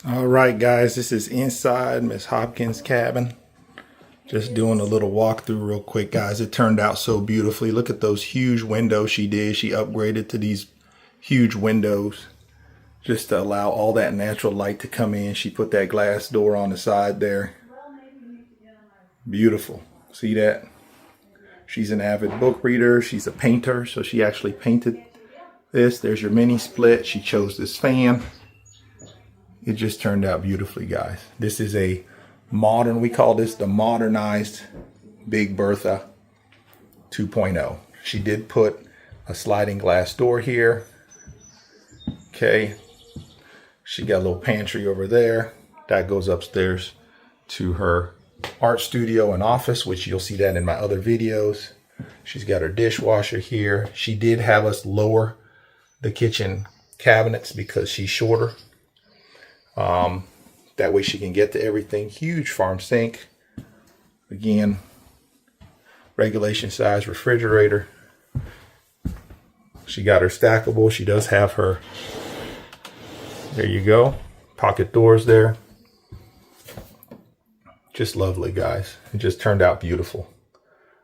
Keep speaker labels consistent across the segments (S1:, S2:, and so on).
S1: All right, guys, this is inside Miss Hopkins' cabin. Just doing a little walkthrough real quick, guys. It turned out so beautifully. Look at those huge windows she did. She upgraded to these huge windows just to allow all that natural light to come in. She put that glass door on the side there. Beautiful. See that? She's an avid book reader. She's a painter, so she actually painted this. There's your mini split. She chose this fan. It just turned out beautifully, guys. This is a modern, we call this the modernized Big Bertha 2.0. She did put a sliding glass door here. Okay. She got a little pantry over there. That goes upstairs to her art studio and office, which you'll see that in my other videos. She's got her dishwasher here. She did have us lower the kitchen cabinets because she's shorter. That way she can get to everything. Huge farm sink. Again, regulation size refrigerator. She got her stackable. She does have her, there you go, pocket doors there. Just lovely, guys. It just turned out beautiful.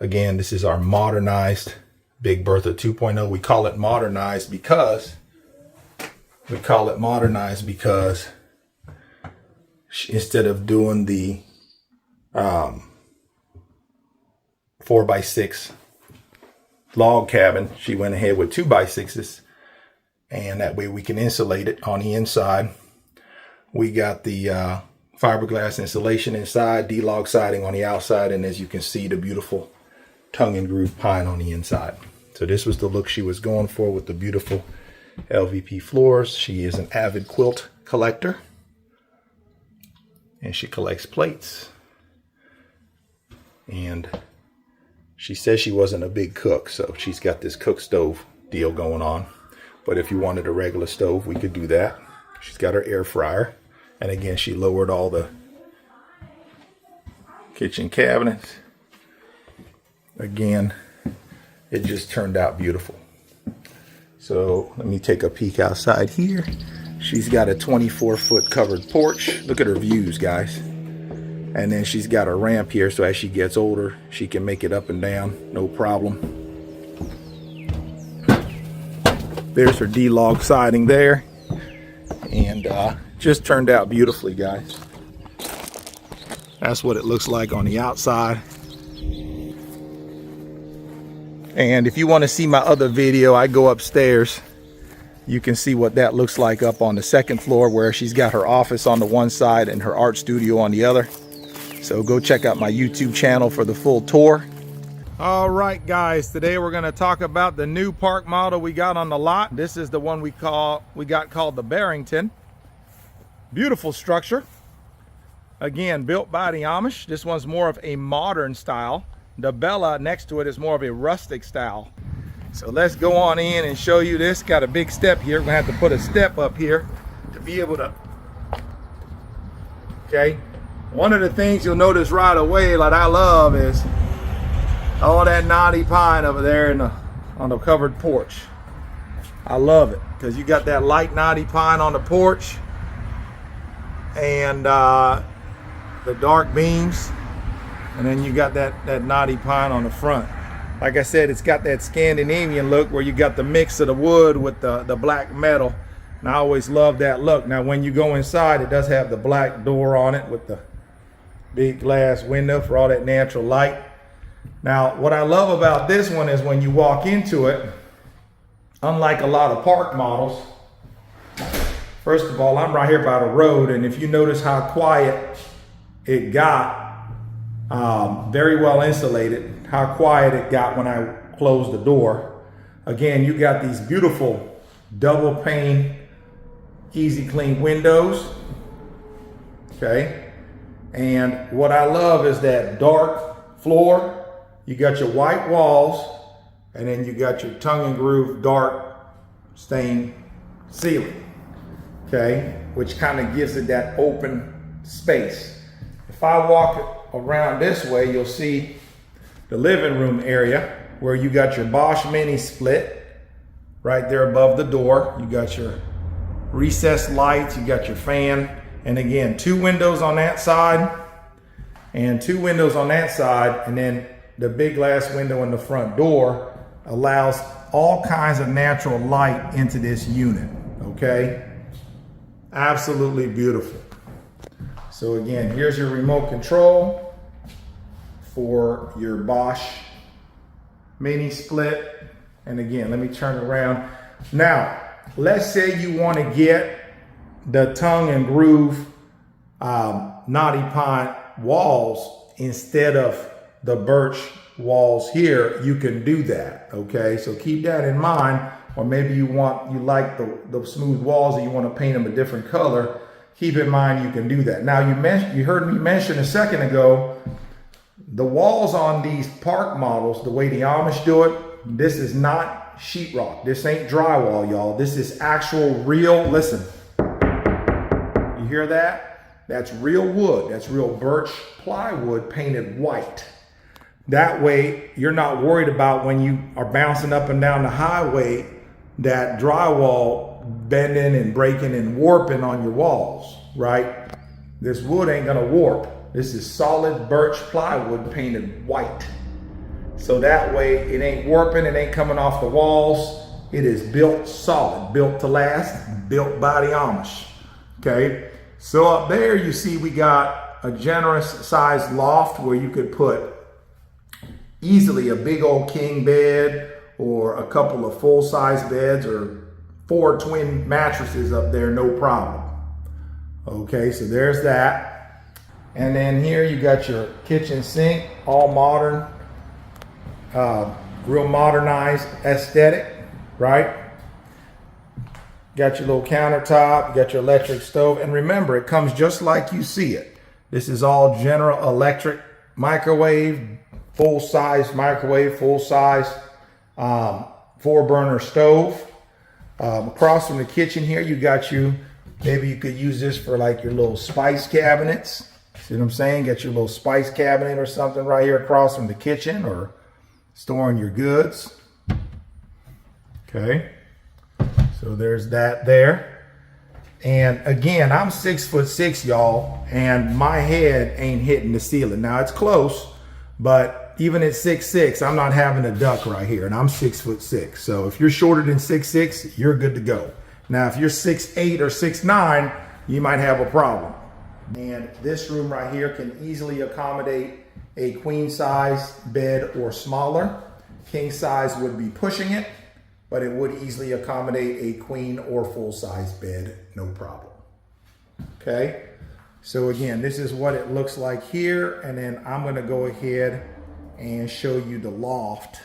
S1: Again, this is our modernized Big Bertha 2.0. We call it modernized because instead of doing the 4x6 log cabin, she went ahead with 2x6s, and that way we can insulate it on the inside. We got the fiberglass insulation inside, D-log siding on the outside, and as you can see, the beautiful tongue and groove pine on the inside. So this was the look she was going for with the beautiful LVP floors. She is an avid quilt collector, and she collects plates. And she says she wasn't a big cook, so she's got this cook stove deal going on. But if you wanted a regular stove, we could do that. She's got her air fryer. And again, she lowered all the kitchen cabinets. Again, it just turned out beautiful. So let me take a peek outside here. She's got a 24-foot covered porch. Look at her views, guys. And then she's got a ramp here, so as she gets older, she can make it up and down, no problem. There's her D-log siding there. And just turned out beautifully, guys. That's what it looks like on the outside. And if you want to see my other video, I go upstairs. You can see what that looks like up on the second floor, where she's got her office on the one side and her art studio on the other. So go check out my YouTube channel for the full tour. All right, guys, today we're going to talk about the new park model we got on the lot. This is the one we got called the Bington. Beautiful structure. Again, built by the Amish. This one's more of a modern style. The Bella next to it is more of a rustic style. So let's go on in and show you this. Got a big step here. We're gonna have to put a step up here to be able to, okay. One of the things you'll notice right away that I love is all that knotty pine over there on the covered porch. I love it because you got that light knotty pine on the porch and the dark beams, and then you got that knotty pine on the front. Like I said, it's got that Scandinavian look where you got the mix of the wood with the black metal, and I always love that look. Now when you go inside, it does have the black door on it with the big glass window for all that natural light. Now what I love about this one is when you walk into it, unlike a lot of park models, first of all, I'm right here by the road, and if you notice how quiet it got, very well insulated, how quiet it got when I closed the door. Again, you got these beautiful double pane, easy clean windows, okay? And what I love is that dark floor. You got your white walls, and then you got your tongue and groove dark stained ceiling. Okay, which kind of gives it that open space. If I walk around this way, you'll see the living room area where you got your Bosch mini split right there above the door. You got your recessed lights, you got your fan, And again, 2 windows on that side and 2 windows on that side, and then the big glass window in the front door allows all kinds of natural light into this unit, okay? Absolutely beautiful. So again, here's your remote control for your Bosch mini split. And again, let me turn it around. Now, let's say you want to get the tongue and groove knotty pine walls instead of the birch walls here. You can do that, okay? So keep that in mind. Or maybe you like the smooth walls and you want to paint them a different color. Keep in mind you can do that. Now you heard me mention a second ago, the walls on these park models, the way the Amish do it, this is not sheetrock. This ain't drywall, y'all. This is actual real, listen. You hear that? That's real wood. That's real birch plywood painted white. That way, you're not worried about when you are bouncing up and down the highway, that drywall bending and breaking and warping on your walls, right? This wood ain't gonna warp. This is solid birch plywood painted white. So that way, it ain't warping, it ain't coming off the walls. It is built solid, built to last, built by the Amish, okay? So up there, you see we got a generous sized loft where you could put easily a big old king bed or a couple of full-size beds or 4 twin mattresses up there, no problem. Okay, so there's that. And then here you got your kitchen sink, all modern, real modernized aesthetic, right? Got your little countertop, you got your electric stove, and remember, it comes just like you see it. This is all General Electric microwave, full-size microwave, full-size 4-burner stove. Across from the kitchen here, you got maybe you could use this for like your little spice cabinets. See what I'm saying? Get your little spice cabinet or something right here across from the kitchen, or storing your goods. Okay, so there's that there. And again, I'm 6'6", y'all, and my head ain't hitting the ceiling. Now it's close, but even at 6'6", I'm not having a duck right here, and I'm 6'6". So if you're shorter than 6'6", you're good to go. Now, if you're 6'8" or 6'9", you might have a problem. And this room right here can easily accommodate a queen size bed or smaller. King size would be pushing it, but it would easily accommodate a queen or full size bed, no problem. Okay, so again, this is what it looks like here, and then I'm gonna go ahead and show you the loft.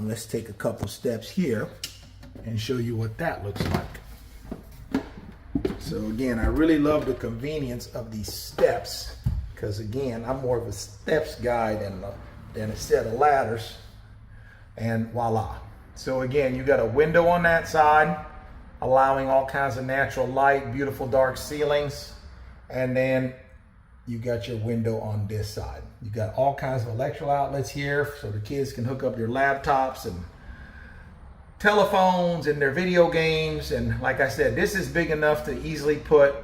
S1: Let's take a couple steps here and show you what that looks like. So again, I really love the convenience of these steps, because again, I'm more of a steps guy than a set of ladders. And voila. So again, you got a window on that side, allowing all kinds of natural light, beautiful dark ceilings. And then you got your window on this side. You got all kinds of electrical outlets here, so the kids can hook up their laptops and telephones and their video games. And like I said, this is big enough to easily put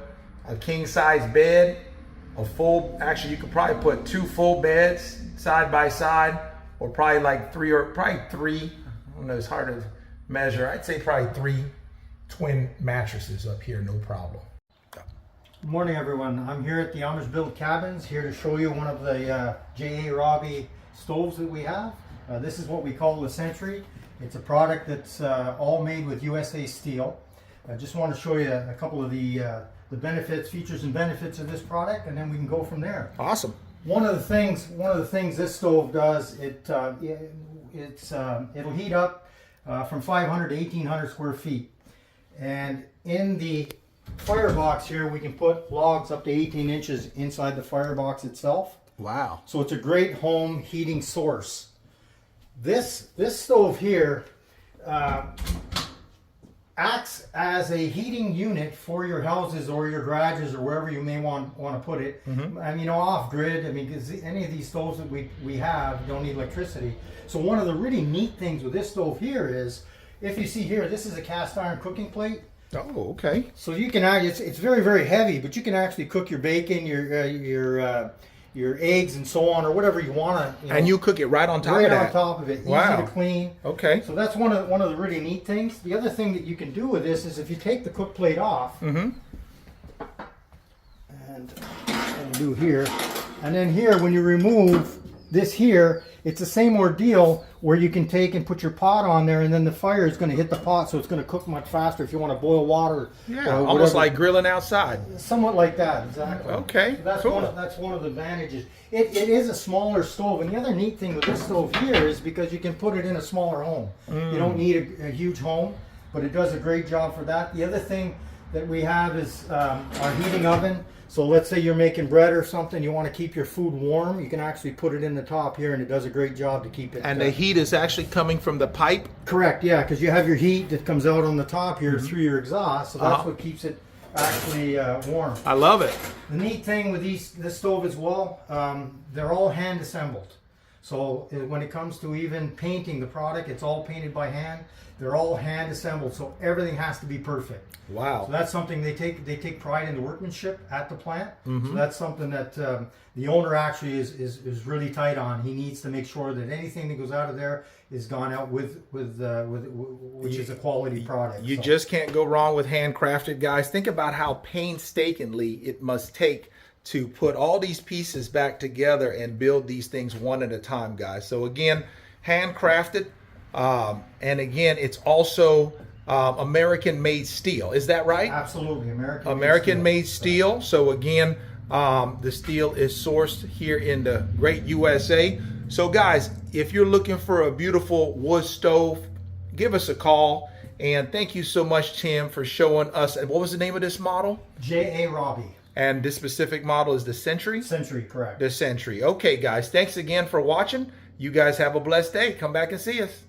S1: a king size bed, actually you could probably put 2 full beds side by side, or probably like 3, I don't know, it's hard to measure. I'd say probably 3 twin mattresses up here, no problem.
S2: Good morning, everyone. I'm here at the Amish Built Cabins, here to show you one of the J.A. Robbie stoves that we have. This is what we call the Century. It's a product that's all made with USA steel. I just want to show you a couple of the benefits, features and benefits of this product, and then we can go from there.
S1: Awesome.
S2: One of the things this stove does, it'll heat up from 500 to 1,800 square feet. And in the firebox here, we can put logs up to 18 inches inside the firebox itself.
S1: Wow.
S2: So it's a great home heating source. This stove here acts as a heating unit for your houses or your garages or wherever you may want to put it. Mm-hmm. And you know, off grid. I mean, because any of these stoves that we have don't need electricity. So one of the really neat things with this stove here is, if you see here, this is a cast iron cooking plate.
S1: Oh, okay.
S2: So you can actually, it's very, very heavy, but you can actually cook your bacon, your eggs and so on, or whatever you want to.
S1: And you cook it right on top
S2: right
S1: of that?
S2: on top of it.
S1: Wow.
S2: Easy to clean.
S1: Okay.
S2: So that's one of the really neat things. The other thing that you can do with this is if you take the cook plate off,
S1: Mm-hmm.
S2: and what we'll do here, and then here when you remove this here, it's the same ordeal where you can take and put your pot on there, and then the fire is going to hit the pot, so it's going to cook much faster if you want to boil water.
S1: Yeah,
S2: or
S1: almost
S2: whatever.
S1: like grilling outside.
S2: Somewhat like that, exactly.
S1: Okay,
S2: So that's
S1: cool.
S2: that's one of the advantages. It is a smaller stove, and the other neat thing with this stove here is because you can put it in a smaller home. You don't need a huge home, but it does a great job for that. The other thing that we have is our heating oven. So let's say you're making bread or something, you want to keep your food warm, you can actually put it in the top here, and it does a great job to keep it.
S1: And the heat is actually coming from the pipe?
S2: Correct, yeah, because you have your heat that comes out on the top here through your exhaust, so that's what keeps it actually warm.
S1: I love it.
S2: The neat thing with this stove as well, they're all hand assembled. So when it comes to even painting the product, it's all painted by hand. They're all hand assembled, so everything has to be perfect.
S1: Wow.
S2: So that's something they take pride in the workmanship at the plant. So that's something that the owner actually is really tight on. He needs to make sure that anything that goes out of there is gone out with which is a quality product.
S1: You just can't go wrong with handcrafted, guys. Think about how painstakingly it must take to put all these pieces back together and build these things one at a time, guys. So again, handcrafted, and again, it's also American-made steel. Is that right?
S2: Absolutely,
S1: American-made steel. So again, the steel is sourced here in the great USA. So guys, if you're looking for a beautiful wood stove, give us a call. And thank you so much, Tim, for showing us. And what was the name of this model?
S2: J.A. Robbie.
S1: And this specific model is the Century?
S2: Century, correct.
S1: The Century. Okay, guys, thanks again for watching. You guys have a blessed day. Come back and see us.